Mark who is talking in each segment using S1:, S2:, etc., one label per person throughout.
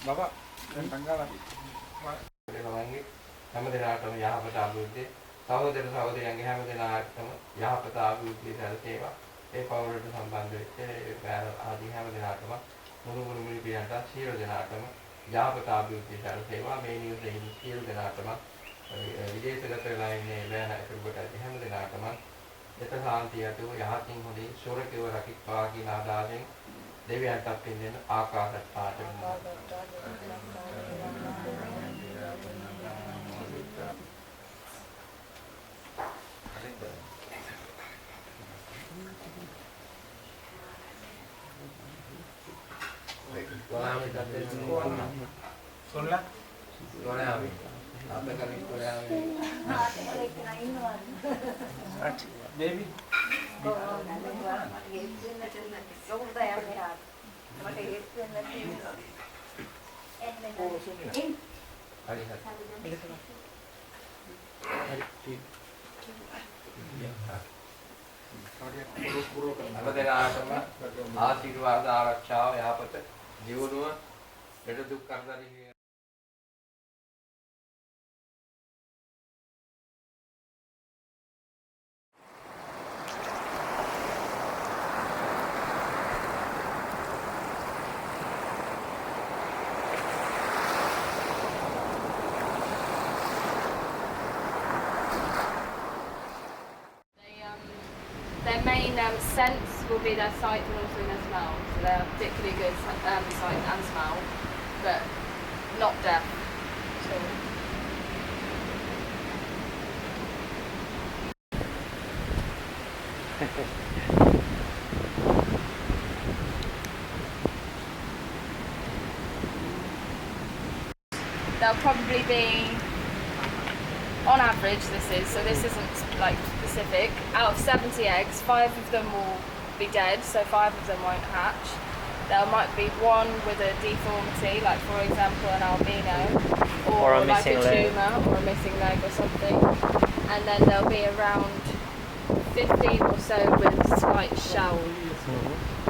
S1: Bapak dan tanggalan හැම දිනකටම යහපත අභිවෘද්ධිය සහෝදර සහෝදරියන්ගේ හැම දිනකටම යහපත අභිවෘද්ධිය සැලසේවා ඒ පවුලට සම්බන්ධ වෙච්ච ඒ බෑර ආදී හැම දිනකටම මුළු මිනිපියන්ට සියලු දිනකටම යහපත අභිවෘද්ධිය සැලසේවා මේ නිවසේ ඉන්න සියලු දිනකටම විදේශගත වෙලා ඉන්නේ බෑන එකකට ඇති හැම දිනකටම දෙත සාන්තියට යහතින් හොඳින් සුරකිව රකිත්වා කියන ආදායෙන් දෙවියන්ටත් පින්දෙන ආකාශත්තාට Sunlah? Koreawi. Apa kali Koreawi? Baby. Apa දෙනාටම ආශිර්වාද ආරක්ෂාව යහපත ජීවනුව ලෙඩ දුක් කරදරි
S2: Their main scents will be their sight and also their smell. So they're particularly good sight and smell, but not deaf. So. There'll probably be, on average this isn't like specific, out of 70 eggs, 5 of them will be dead, so 5 of them won't hatch. There might be one with a deformity, like for example an albino, or like a tumour, or a missing leg or something. And then there'll be around 15 or so with slight shell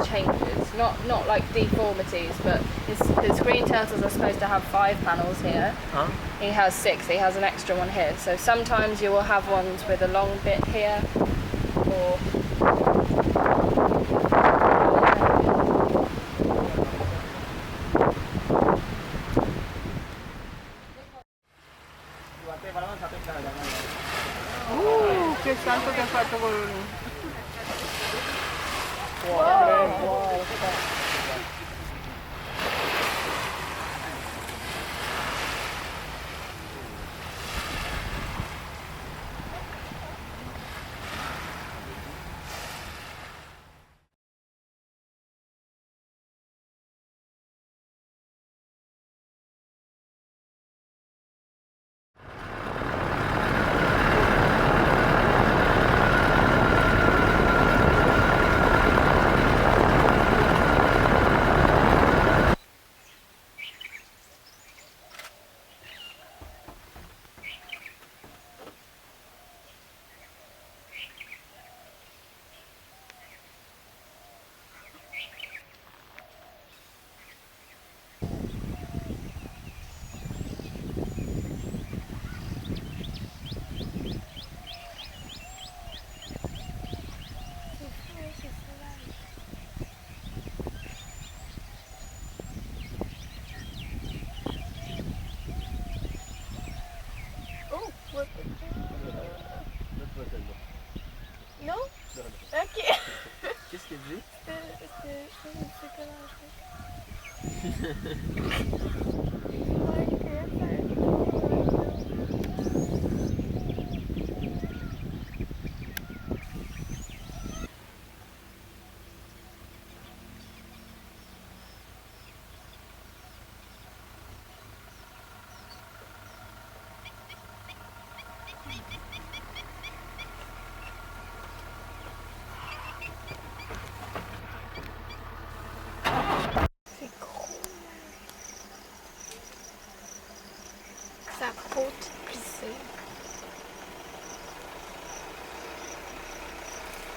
S2: changes, not like deformities, but his green turtles are supposed to have 5 panels here. He has 6. He has an extra one here. So sometimes you will have ones with a long bit here, or
S3: che santo che ha fatto quello.
S4: Non? Ok.
S3: Qu'est-ce qu'elle dit?
S4: Sa côte plissée.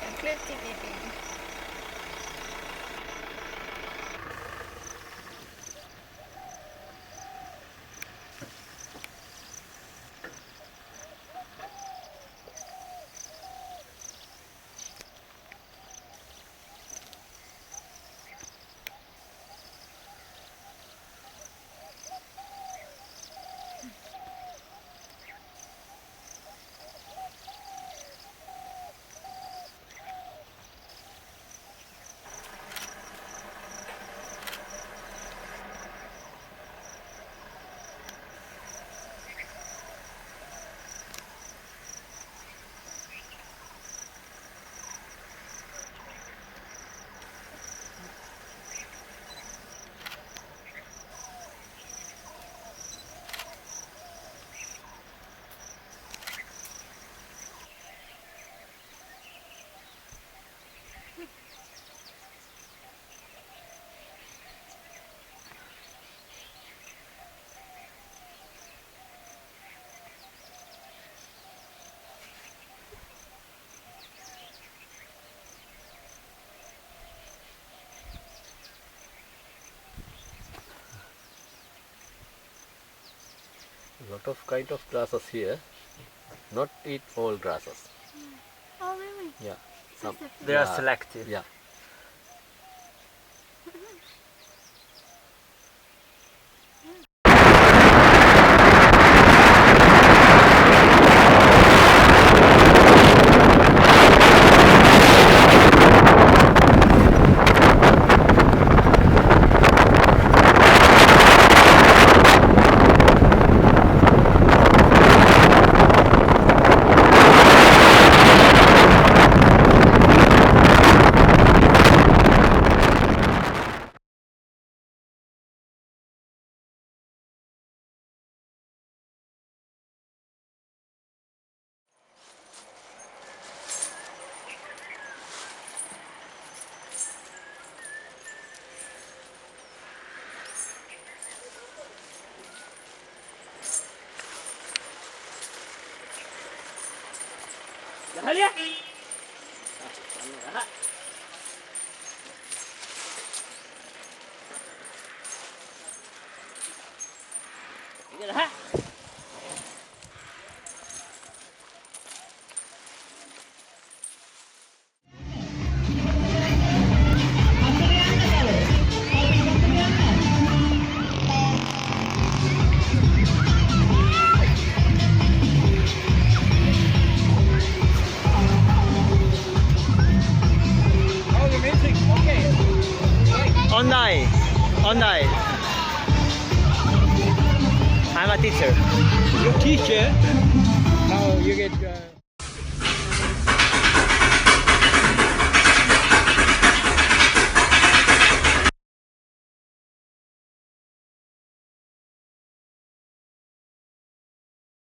S4: Avec le petit bébé.
S5: A lot of kind of grasses here. Not eat all grasses.
S4: Oh, really?
S5: Yeah. Some,
S3: They are selective.
S5: Yeah.
S6: Online. I'm a teacher.
S3: Your teacher?